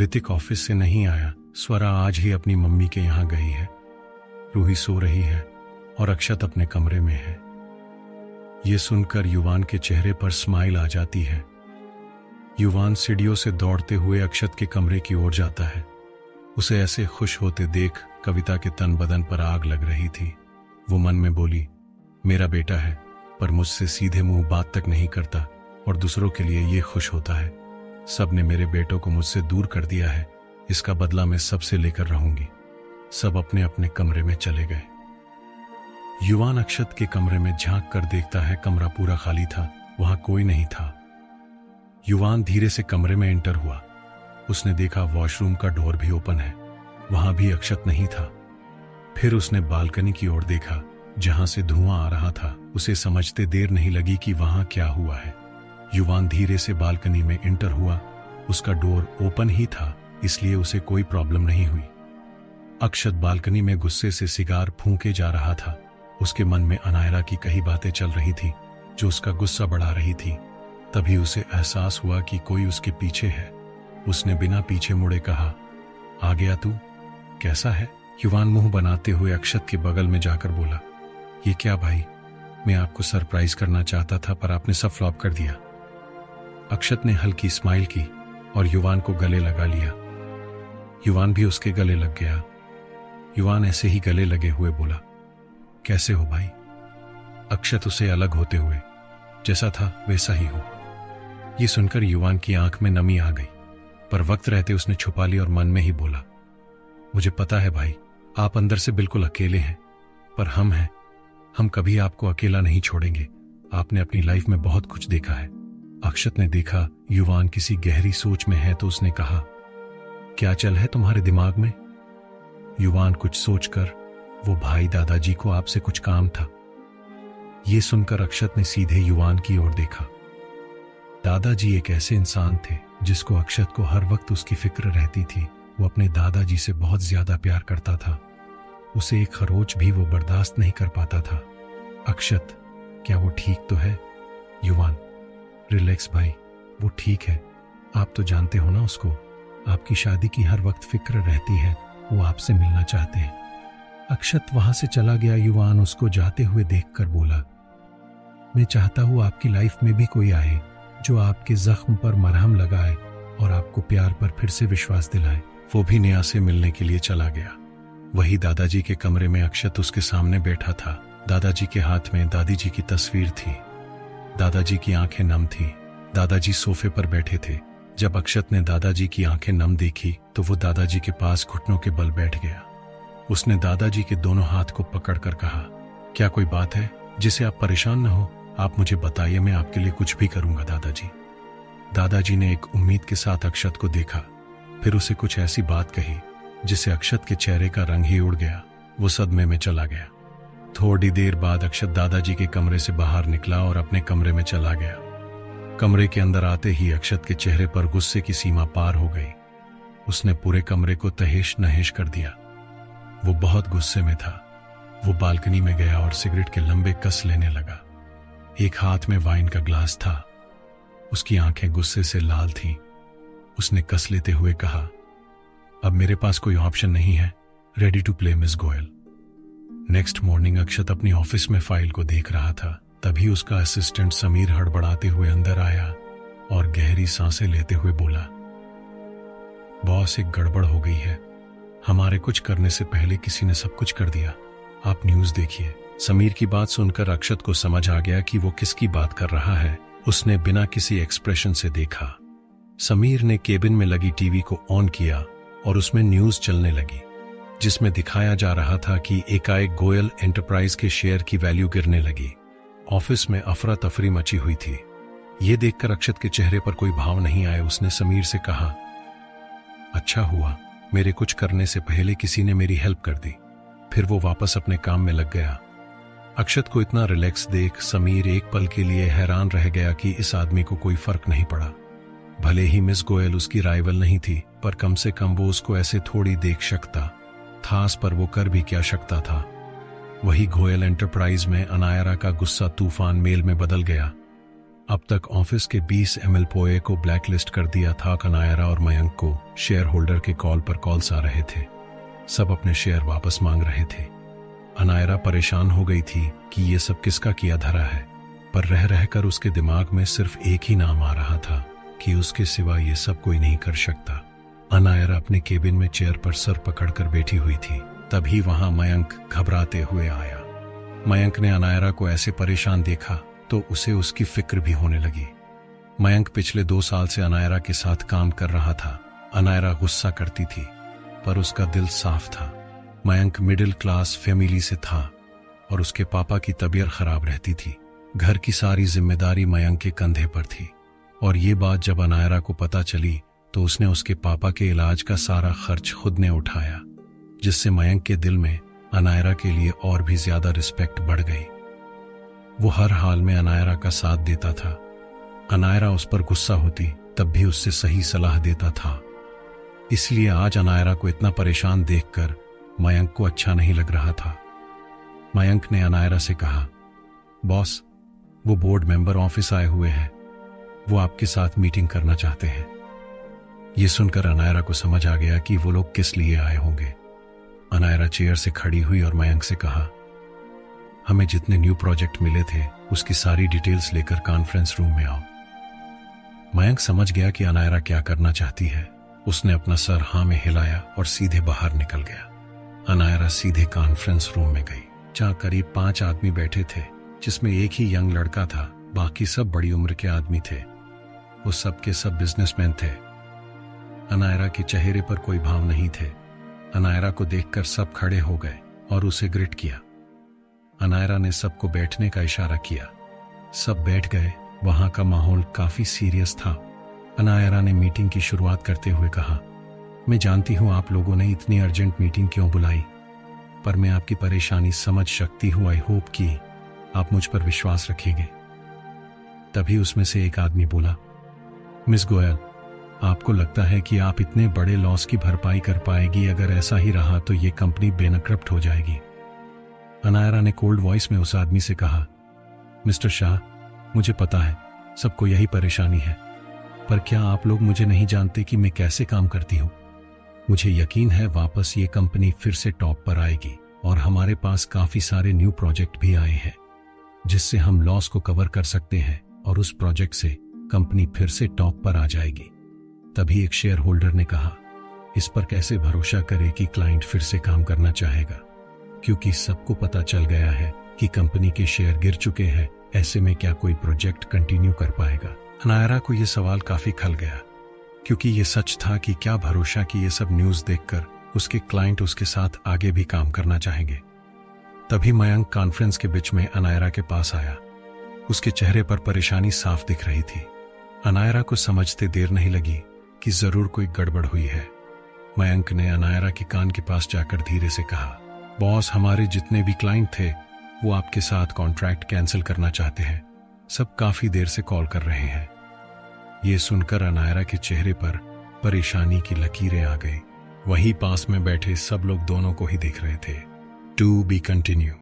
Hrithik office से नहीं आया। स्वरा आज ही अपनी मम्मी के यहाँ गई है। रूही सो रही है और अक्षत अपने कमरे में है। ये सुनकर युवान के चेहरे पर स्माइल आ जाती है। युवान सीढ़ियों से दौड़ते हुए अक्षत के कमरे की ओर जाता है। उसे ऐसे खुश होते देख कविता के तन बदन पर आग लग रही थी। वो मन में बोली, मेरा बेटा है पर मुझसे सीधे मुंह बात तक नहीं करता और दूसरों के लिए ये खुश होता है। सबने मेरे बेटों को मुझसे दूर कर दिया है, इसका बदला मैं सबसे लेकर रहूंगी। सब अपने अपने कमरे में चले गए। युवान अक्षत के कमरे में झांक कर देखता है। कमरा पूरा खाली था, वहां कोई नहीं था। युवान धीरे से कमरे में एंटर हुआ। उसने देखा वॉशरूम का डोर भी ओपन है, वहां भी अक्षत नहीं था। फिर उसने बालकनी की ओर देखा जहां से धुआं आ रहा था। उसे समझते देर नहीं लगी कि वहां क्या हुआ है। युवान धीरे से बालकनी में एंटर हुआ। उसका डोर ओपन ही था, इसलिए उसे कोई प्रॉब्लम नहीं हुई। अक्षत बालकनी में गुस्से से सिगार फूंके जा रहा था। उसके मन में अनायरा की कई बातें चल रही थी जो उसका गुस्सा बढ़ा रही थी। तभी उसे एहसास हुआ कि कोई उसके पीछे है। उसने बिना पीछे मुड़े कहा, आ गया तू, कैसा है? युवान मुंह बनाते हुए अक्षत के बगल में जाकर बोला, ये क्या भाई, मैं आपको सरप्राइज करना चाहता था पर आपने सब फ्लॉप कर दिया। अक्षत ने हल्की स्माइल की और युवान को गले लगा लिया। युवान भी उसके गले लग गया। युवान ऐसे ही गले लगे हुए बोला, कैसे हो भाई? अक्षत उसे अलग होते हुए, जैसा था वैसा ही हो। ये सुनकर युवान की आंख में नमी आ गई, पर वक्त रहते उसने छुपा ली और मन में ही बोला, मुझे पता है भाई, आप अंदर से बिल्कुल अकेले हैं, पर हम हैं। हम कभी आपको अकेला नहीं छोड़ेंगे। आपने अपनी लाइफ में बहुत कुछ देखा है। अक्षत ने देखा युवान किसी गहरी सोच में है तो उसने कहा, क्या चल है तुम्हारे दिमाग में? युवान कुछ सोचकर, वो भाई दादाजी को आपसे कुछ काम था। ये सुनकर अक्षत ने सीधे युवान की ओर देखा। दादाजी एक ऐसे इंसान थे जिसको अक्षत को हर वक्त उसकी फिक्र रहती थी। वो अपने दादाजी से बहुत ज्यादा प्यार करता था। उसे एक खरोच भी वो बर्दाश्त नहीं कर पाता था। अक्षत, क्या वो ठीक तो है? युवान, रिलैक्स भाई, वो ठीक है। आप तो जानते हो ना उसको, आपकी शादी की हर वक्त फिक्र रहती है, वो आपसे मिलना चाहते हैं। अक्षत वहां से चला गया। युवान उसको जाते हुए देखकर बोला, मैं चाहता हूं आपकी लाइफ में भी कोई आए जो आपके जख्म पर मरहम लगाए और आपको प्यार पर फिर से विश्वास दिलाए। वो भी नेहा से मिलने के लिए चला गया। वही दादाजी के कमरे में अक्षत उसके सामने बैठा था। दादाजी के हाथ में दादी जी की तस्वीर थी। दादाजी की आंखें नम थी। दादाजी सोफे पर बैठे थे। जब अक्षत ने दादाजी की आंखें नम देखी तो वो दादाजी के पास घुटनों के बल बैठ गया। उसने दादाजी के दोनों हाथ को पकड़कर कहा, क्या कोई बात है जिसे आप परेशान न हो? आप मुझे बताइए, मैं आपके लिए कुछ भी करूंगा दादाजी। दादाजी ने एक उम्मीद के साथ अक्षत को देखा, फिर उसे कुछ ऐसी बात कही जिससे अक्षत के चेहरे का रंग ही उड़ गया। वो सदमे में चला गया। थोड़ी देर बाद अक्षत दादाजी के कमरे से बाहर निकला और अपने कमरे में चला गया। कमरे के अंदर आते ही अक्षत के चेहरे पर गुस्से की सीमा पार हो गई। उसने पूरे कमरे को तहेश नहेश कर दिया। वो बहुत गुस्से में था। वो बालकनी में गया और सिगरेट के लंबे कस लेने लगा। एक हाथ में वाइन का ग्लास था। उसकी आंखें गुस्से से लाल थीं। उसने कस लेते हुए कहा, अब मेरे पास कोई ऑप्शन नहीं है। Ready to play miss Goyal. Next morning Akshat अपनी ऑफिस में फाइल को देख रहा था। तभी उसका असिस्टेंट समीर हड़बड़ाते हुए अंदर आया और गहरी सांसें लेते हुए बोला, बॉस, एक गड़बड़ हो गई है। हमारे कुछ करने से पहले किसी ने सब कुछ कर दिया। आप न्यूज देखिए। समीर की बात सुनकर अक्षत को समझ आ गया कि वो किसकी बात कर रहा है। उसने बिना किसी एक्सप्रेशन से देखा। समीर ने केबिन में लगी टीवी को ऑन किया और उसमें न्यूज चलने लगी, जिसमें दिखाया जा रहा था कि एकाएक गोयल एंटरप्राइज के शेयर की वैल्यू गिरने लगी। ऑफिस में अफरा तफरी मची हुई थी। ये देखकर अक्षत के चेहरे पर कोई भाव नहीं आया। उसने समीर से कहा, अच्छा हुआ मेरे कुछ करने से पहले किसी ने मेरी हेल्प कर दी। फिर वो वापस अपने काम में लग गया। अक्षत को इतना रिलैक्स देख समीर एक पल के लिए हैरान रह गया कि इस आदमी को कोई फर्क नहीं पड़ा। भले ही मिस गोयल उसकी राइवल नहीं थी, पर कम से कम वो उसको ऐसे थोड़ी देख सकता था। पर वो कर भी क्या सकता था। वही गोयल एंटरप्राइज में अनायरा का गुस्सा तूफान मेल में बदल गया। अब तक ऑफिस के 20 एम्प्लॉय को ब्लैकलिस्ट कर दिया था। अनायरा और मयंक को शेयर होल्डर के कॉल पर कॉल्स आ रहे थे। सब अपने शेयर वापस मांग रहे थे। अनायरा परेशान हो गई थी कि ये सब किसका किया धरा है, पर रह रहकर उसके दिमाग में सिर्फ एक ही नाम आ रहा था कि उसके सिवा ये सब कोई नहीं कर सकता। अनायरा अपने केबिन में चेयर पर सर पकड़कर बैठी हुई थी। तभी वहां मयंक घबराते हुए आया। मयंक ने अनायरा को ऐसे परेशान देखा तो उसे उसकी फिक्र भी होने लगी। मयंक पिछले 2 साल से अनायरा के साथ काम कर रहा था। अनायरा गुस्सा करती थी, पर उसका दिल साफ था। मयंक मिडिल क्लास फैमिली से था और उसके पापा की तबीयत खराब रहती थी। घर की सारी जिम्मेदारी मयंक के कंधे पर थी और ये बात जब अनायरा को पता चली तो उसने उसके पापा के इलाज का सारा खर्च खुद ने उठाया, जिससे मयंक के दिल में अनायरा के लिए और भी ज्यादा रिस्पेक्ट बढ़ गई। वो हर हाल में अनायरा का साथ देता था। अनायरा उस पर गुस्सा होती तब भी उससे सही सलाह देता था। इसलिए आज अनायरा को इतना परेशान देखकर मयंक को अच्छा नहीं लग रहा था। मयंक ने अनायरा से कहा, बॉस, वो बोर्ड मेंबर ऑफिस आए हुए हैं, वो आपके साथ मीटिंग करना चाहते हैं। ये सुनकर अनायरा को समझ आ गया कि वो लोग किस लिए आए होंगे। अनायरा चेयर से खड़ी हुई और मयंक से कहा, हमें जितने न्यू प्रोजेक्ट मिले थे उसकी सारी डिटेल्स लेकर कॉन्फ्रेंस रूम में आओ। मयंक समझ गया कि अनायरा क्या करना चाहती है। उसने अपना सर हाँ में हिलाया और सीधे बाहर निकल गया। अनायरा सीधे कॉन्फ्रेंस रूम में गई, जहां करीब 5 आदमी बैठे थे, जिसमें एक ही यंग लड़का था। बाकी सब बड़ी उम्र के आदमी थे। वो सब के सब बिजनेसमैन थे। अनायरा के चेहरे पर कोई भाव नहीं थे। अनायरा को देखकर सब खड़े हो गए और उसे ग्रिट किया। अनायरा ने सबको बैठने का इशारा किया। सब बैठ गए। वहां का माहौल काफी सीरियस था। अनायरा ने मीटिंग की शुरुआत करते हुए कहा, मैं जानती हूं आप लोगों ने इतनी अर्जेंट मीटिंग क्यों बुलाई, पर मैं आपकी परेशानी समझ सकती हूं। आई होप कि आप मुझ पर विश्वास रखेंगे। तभी उसमें से एक आदमी बोला, मिस गोयल, आपको लगता है कि आप इतने बड़े लॉस की भरपाई कर पाएगी? अगर ऐसा ही रहा तो ये कंपनी बेनक्रप्ट हो जाएगी। अनायरा ने कोल्ड वॉइस में उस आदमी से कहा, मिस्टर शाह, मुझे पता है सबको यही परेशानी है, पर क्या आप लोग मुझे नहीं जानते कि मैं कैसे काम करती हूं? मुझे यकीन है वापस ये कंपनी फिर से टॉप पर आएगी और हमारे पास काफी सारे न्यू प्रोजेक्ट भी आए हैं, जिससे हम लॉस को कवर कर सकते हैं और उस प्रोजेक्ट से कंपनी फिर से टॉप पर आ जाएगी। तभी एक शेयर होल्डर ने कहा, इस पर कैसे भरोसा करें कि क्लाइंट फिर से काम करना चाहेगा, क्योंकि सबको पता चल गया है कि कंपनी के शेयर गिर चुके हैं। ऐसे में क्या कोई प्रोजेक्ट कंटिन्यू कर पाएगा? अनायरा को यह सवाल काफी खल गया, क्योंकि ये सच था कि क्या भरोसा कि ये सब न्यूज देखकर उसके क्लाइंट उसके साथ आगे भी काम करना चाहेंगे। तभी मयंक कॉन्फ्रेंस के बीच में अनायरा के पास आया। उसके चेहरे पर परेशानी साफ दिख रही थी। अनायरा को समझते देर नहीं लगी कि जरूर कोई गड़बड़ हुई है। मयंक ने अनायरा के कान के पास जाकर धीरे से कहा, बॉस, हमारे जितने भी क्लाइंट थे वो आपके साथ कॉन्ट्रैक्ट कैंसिल करना चाहते हैं। सब काफी देर से कॉल कर रहे हैं। ये सुनकर अनायरा के चेहरे पर परेशानी की लकीरें आ गई। वहीं पास में बैठे सब लोग दोनों को ही देख रहे थे। To be continue.